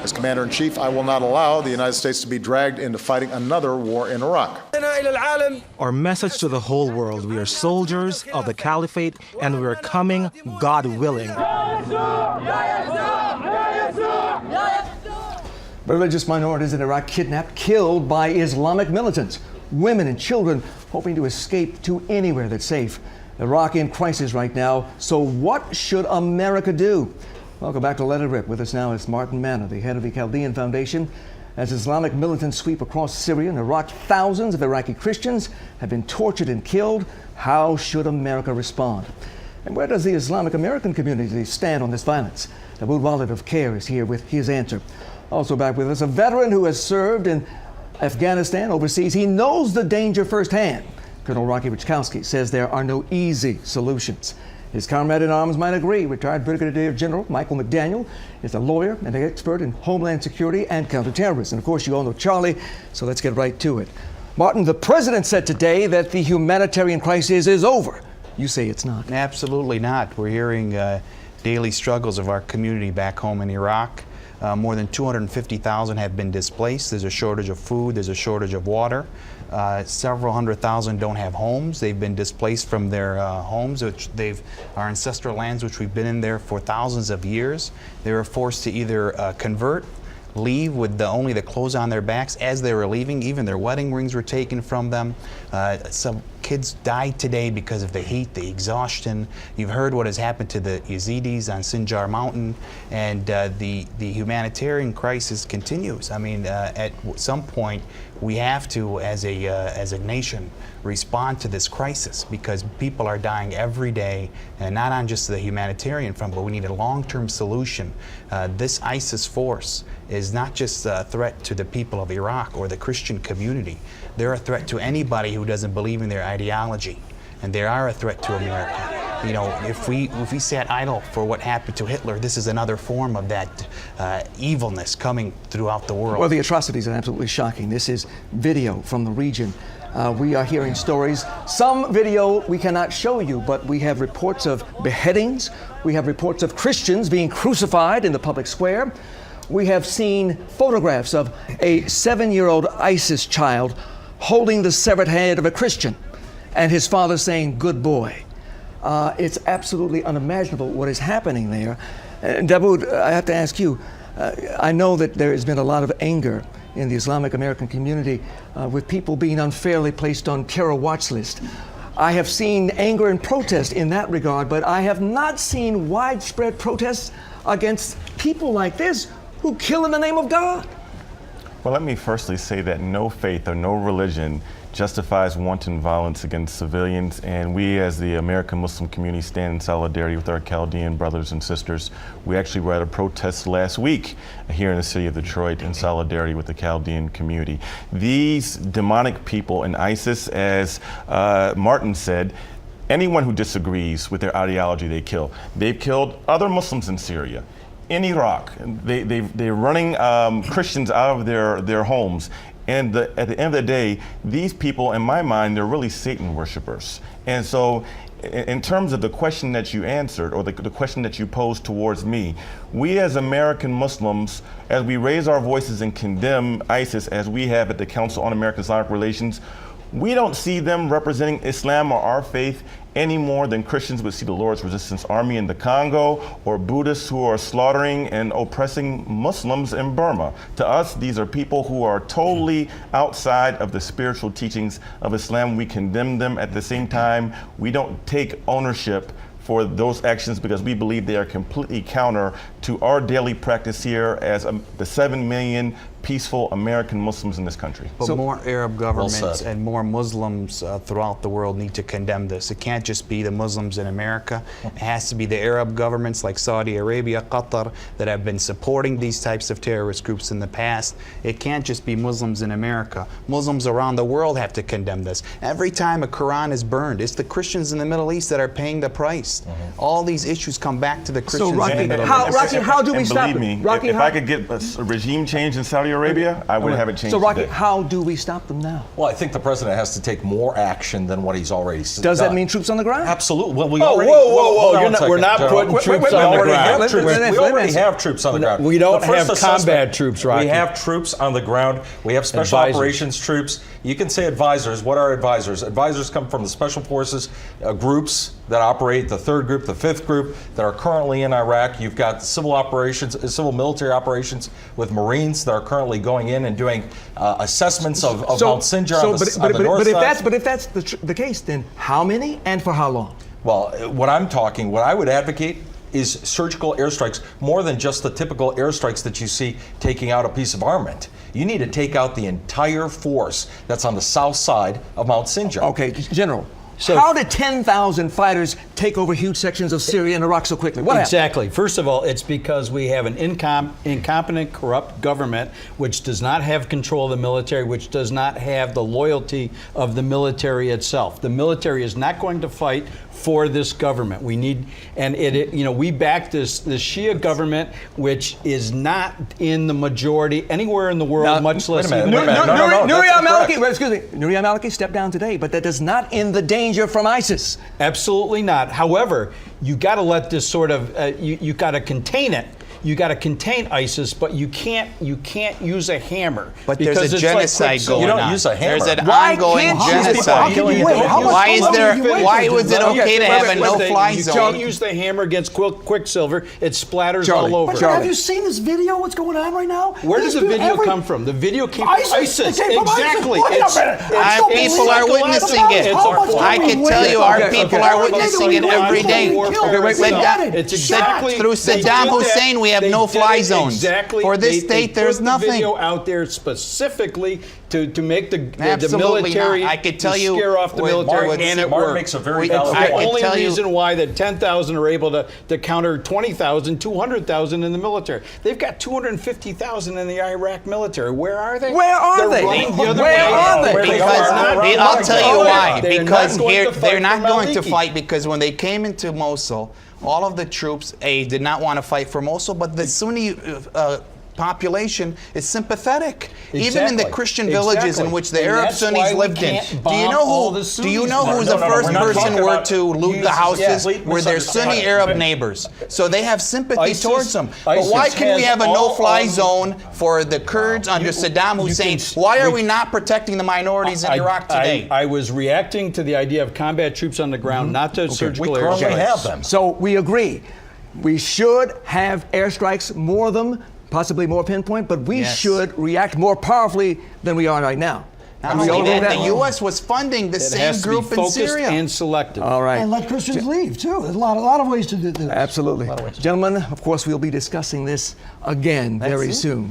As Commander-in-Chief, I will not allow the United States to be dragged into fighting another war in Iraq. Our message to the whole world: we are soldiers of the caliphate and we are coming, God willing. Religious minorities in Iraq kidnapped, killed by Islamic militants. Women and children hoping to escape to anywhere that's safe. Iraq in crisis right now, so what should America do? Welcome back to Let It Rip. With us now is Martin Manna, the head of the Chaldean Foundation. As Islamic militants sweep across Syria and Iraq, thousands of Iraqi Christians have been tortured and killed. How should America respond? And where does the Islamic American community stand on this violence? Abood Walid of CARE is here with his answer. Also back with us, a veteran who has served in Afghanistan overseas. He knows the danger firsthand. Colonel Rocky Wichkowski says there are no easy solutions. His comrade in arms might agree. Retired Brigadier General Michael McDaniel is a lawyer and an expert in homeland security and counterterrorism. And of course, you all know Charlie, so let's get right to it. Martin, the president said today that the humanitarian crisis is over. You say it's not. Absolutely not. We're hearing daily struggles of our community back home in Iraq. More than 250,000 have been displaced. There's a shortage of food. There's a shortage of water. Several 100,000 don't have homes. They've been displaced from their homes, which our ancestral lands, which we've been in there for thousands of years. They were forced to either convert, leave with only the clothes on their backs as they were leaving. Even their wedding rings were taken from them. Some kids died today because of the heat, the exhaustion. You've heard what has happened to the Yazidis on Sinjar Mountain, and the humanitarian crisis continues. I mean, at some point, we have to, as a nation, respond to this crisis because people are dying every day, and not on just the humanitarian front, but we need a long-term solution. This ISIS force is not just a threat to the people of Iraq or the Christian community. They're a threat to anybody who doesn't believe in their ideology, and they are a threat to America. You know, if we sat idle for what happened to Hitler, this is another form of that evilness coming throughout the world. Well, the atrocities are absolutely shocking. This is video from the region. We are hearing stories. Some video we cannot show you, but we have reports of beheadings. We have reports of Christians being crucified in the public square. We have seen photographs of a 7-year-old ISIS child holding the severed head of a Christian and his father saying, "Good boy." It's absolutely unimaginable what is happening there. Dawood, I have to ask you, I know that there has been a lot of anger in the Islamic American community with people being unfairly placed on terror watch list. I have seen anger and protest in that regard, but I have not seen widespread protests against people like this who kill in the name of God. Well, let me firstly say that no faith or no religion justifies wanton violence against civilians, and we as the American Muslim community stand in solidarity with our Chaldean brothers and sisters. We actually were at a protest last week here in the city of Detroit in solidarity with the Chaldean community. These demonic people in ISIS, as Martin said, anyone who disagrees with their ideology, they kill. They've killed other Muslims in Syria. In Iraq, they're running Christians out of their homes. And at the end of the day, these people, in my mind, they're really Satan worshipers. And so in terms of the question that you answered, or the question that you posed towards me, we as American Muslims, as we raise our voices and condemn ISIS, as we have at the Council on American-Islamic Relations, we don't see them representing Islam or our faith any more than Christians would see the Lord's Resistance Army in the Congo, or Buddhists who are slaughtering and oppressing Muslims in Burma. To us, these are people who are totally outside of the spiritual teachings of Islam. We condemn them. At the same time, we don't take ownership for those actions because we believe they are completely counter to our daily practice here as the 7 million peaceful American Muslims in this country. But so, more Arab governments and more Muslims throughout the world need to condemn this. It can't just be the Muslims in America. It has to be the Arab governments like Saudi Arabia, Qatar, that have been supporting these types of terrorist groups in the past. It can't just be Muslims in America. Muslims around the world have to condemn this. Every time a Quran is burned, it's the Christians in the Middle East that are paying the price. All these issues come back to the Christians in the Middle East. Rocky, how do we stop it? Believe me, if I could get a regime change in Saudi Arabia, I would have it changed So, Rocky, today. how do we stop them now? Well, I think the president has to take more action than what he's already done. Does that mean troops on the ground? Absolutely. Well, we Oh, already. whoa, whoa, whoa. hold on You're a not- second, we're not General. putting troops we on the already ground. have troops. Let We me already answer. have troops on the ground. We don't The first have combat assessment, troops, Rocky. We have troops on the ground. We have special Advisors. operations troops. You can say advisors. What are advisors? Advisors come from the special forces groups that operate, the 3rd group, the 5th group, that are currently in Iraq. You've got civil operations, civil military operations with Marines that are currently going in and doing assessments of Mount Sinjar on the north side. But if that's the case, then how many and for how long? Well, what I would advocate is surgical airstrikes, more than just the typical airstrikes that you see taking out a piece of armament. You need to take out the entire force that's on the south side of Mount Sinjar. Okay, General. How did 10,000 fighters take over huge sections of Syria and Iraq so quickly? What happened? Exactly. First of all, it's because we have an incompetent, corrupt government which does not have control of the military, which does not have the loyalty of the military itself. The military is not going to fight for this government. We need, and we back this Shia government, which is not in the majority anywhere in the world, Now, much less. wait a even- minute. Nuri that's al-Maliki, incorrect. excuse me, Nuri al-Maliki stepped down today, but that does not end the danger from ISIS. Absolutely not. However, you got to let this sort of you got to contain it. You got to contain ISIS, but you can't use a hammer. But there's because a it's like genocide quicksilver. going You don't on. use a hammer. There's an Why ongoing can't you- genocide. How can you wait? How much Why is longer there? do you wait Why for was it this? okay to have a no-fly You zone? can't use the hammer against quicksilver. It splatters Charlie, all over. but Charlie. Have you seen this video? What's going on right now? Where does These the dude- video every- come from? The video came from ISIS. ISIS. It came from ISIS. Exactly. Wait a minute. Our people are witnessing it. I can tell you our people are witnessing it every day. It's exactly Through they did Saddam that. Hussein, we have They no-fly did it zones. Exactly. For this They state, there's put nothing. The video out there specifically to make the Absolutely military. not. I could tell to you scare off the with military, Mark- and it Mark worked. makes a very It's valid the point. only tell you- reason why that 10,000 are able to counter 20,000, 200,000 in the military. They've got 250,000 in the Iraq military. Where are they? Where are They're they? running the other Where way. are they? Because I'll tell you why. They're Because not going here to fight they're not for going to Maliki. fight because when they came into Mosul, all of the troops did not want to fight for Mosul, but the Sunni population is sympathetic. Even in the Exactly. Christian villages in Exactly. which the And Arab that's Sunnis why we lived in. can't Do you bomb know all who? the Do you know Sunnis. who's No, the no, first we're not person talking were about to loot the houses? Were their Sunni Arab neighbors. So they have sympathy ISIS- towards them. But ISIS why can we has have a all no-fly of- zone for the Kurds under Saddam Hussein? Why are we not protecting the minorities in Iraq today? I was reacting to the idea of combat troops on the ground, not to surgical We currently airstrikes. have them. So we agree. We should have airstrikes, more of them, possibly more pinpoint, but we Yes. should react more powerfully than we are right now. Not And we only all know that, the U.S. was funding the It same has to be group in focused Syria. and selective. All right. And let Christians leave, too. There's a lot of ways to do this. Absolutely. Gentlemen, of course, we'll be discussing this again very soon.